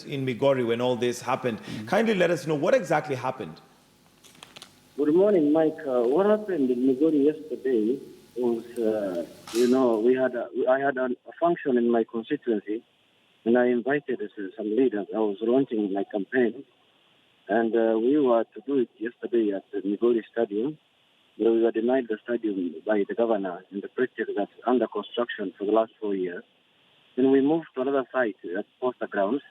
present in Migori when all this happened. Kindly let us know what exactly happened. Good morning, Mike. What happened in Migori yesterday was, I had a function in my constituency, and I invited some leaders. I was launching my campaign, and we were to do it yesterday at the Migori Stadium. But we were denied the stadium by the governor in the project that's under construction for the last 4 years. Then we moved to another site at Poster Grounds,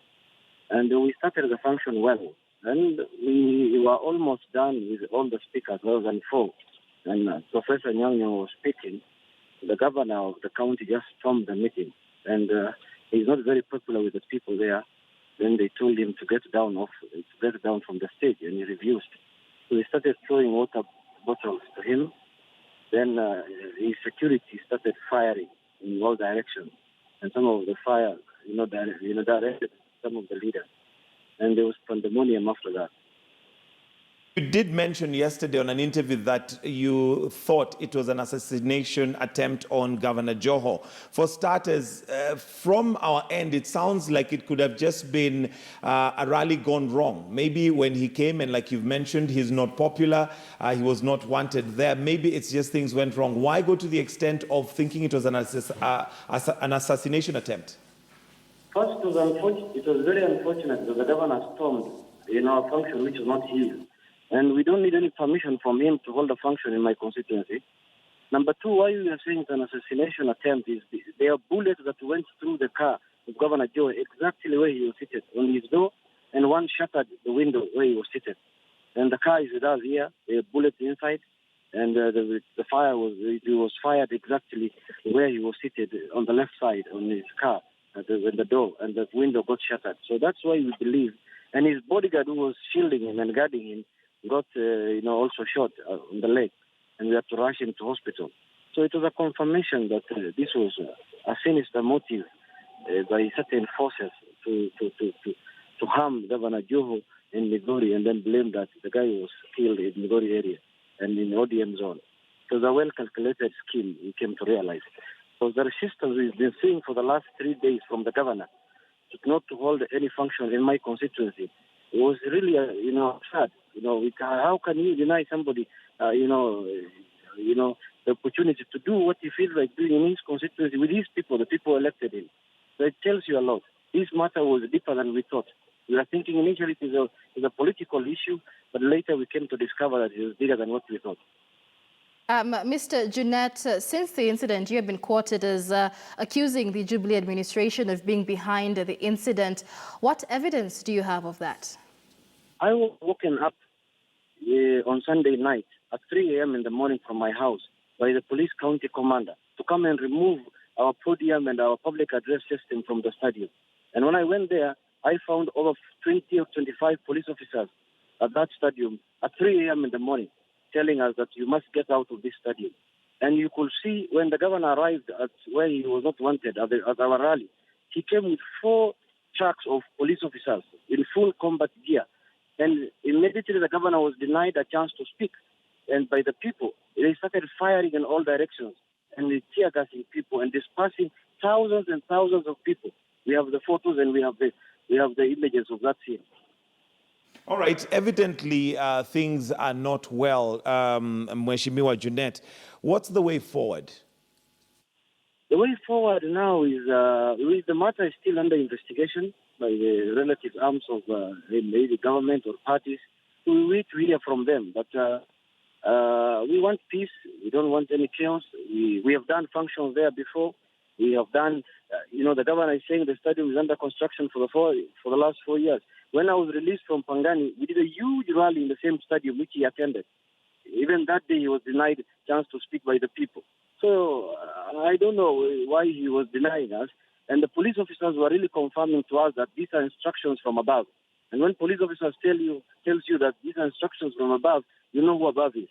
and we started the function well. And we were almost done with all the speakers, other than 4. And Professor Nyang'o was speaking. The governor of the county just stormed the meeting, and he's not very popular with the people there. Then they told him to get down from the stage, and he refused. So they started throwing water bottles to him. Then his security started firing in all directions, and some of the fire, directed some of the leaders, and there was pandemonium after that. You did mention yesterday on an interview that you thought it was an assassination attempt on Governor Joho. For starters, from our end, it sounds like it could have just been a rally gone wrong. Maybe when he came, and like you've mentioned, he's not popular, he was not wanted there. Maybe it's just things went wrong. Why go to the extent of thinking it was an assassination attempt? First, it was very unfortunate that the governor stormed a function which was not his. And we don't need any permission from him to hold a function in my constituency. Number 2, why we are saying it's an assassination attempt is there are bullets that went through the car of Governor Joe exactly where he was seated, on his door, and one shattered the window where he was seated. And the car is with us here, there are bullets inside, and the fire was fired exactly where he was seated on the left side on his car, when the door and the window got shattered. So that's why we believe. And his bodyguard who was shielding him and guarding him got, also shot on the leg, and we had to rush him to hospital. So it was a confirmation that this was a sinister motive by certain forces to harm Governor Joho in Migori, and then blame that the guy was killed in Migori area and in ODM zone. It was a well-calculated scheme, we came to realize. So the resistance we've been seeing for the last 3 days from the governor not to hold any function in my constituency, it was really, sad. How can you deny somebody, the opportunity to do what he feels like doing in his constituency with his people, the people elected him? So it tells you a lot. This matter was deeper than we thought. We were thinking initially it is a political issue, but later we came to discover that it was bigger than what we thought. Mr. Junnet, since the incident, you have been quoted as accusing the Jubilee administration of being behind the incident. What evidence do you have of that? I was woken up on Sunday night at 3 a.m. in the morning from my house by the police county commander to come and remove our podium and our public address system from the stadium. And when I went there, I found over 20 or 25 police officers at that stadium at 3 a.m. in the morning, telling us that you must get out of this stadium. And you could see when the governor arrived at where he was not wanted at our rally, he came with 4 trucks of police officers in full combat gear. And immediately the governor was denied a chance to speak. And by the people, they started firing in all directions and tear gassing people and dispersing thousands and thousands of people. We have the photos and we have the images of that scene. All right. Evidently, things are not well. Mheshimiwa Junnet, what's the way forward? The way forward now is the matter is still under investigation by the relative arms of the government or parties. We wait to hear from them. But we want peace. We don't want any chaos. We have done functions there before. We have done, the governor is saying the stadium is under construction for the last 4 years. When I was released from Pangani, we did a huge rally in the same stadium which he attended. Even that day, he was denied a chance to speak by the people. So I don't know why he was denying us. And the police officers were really confirming to us that these are instructions from above. And when police officers tells you that these are instructions from above, you know who above is.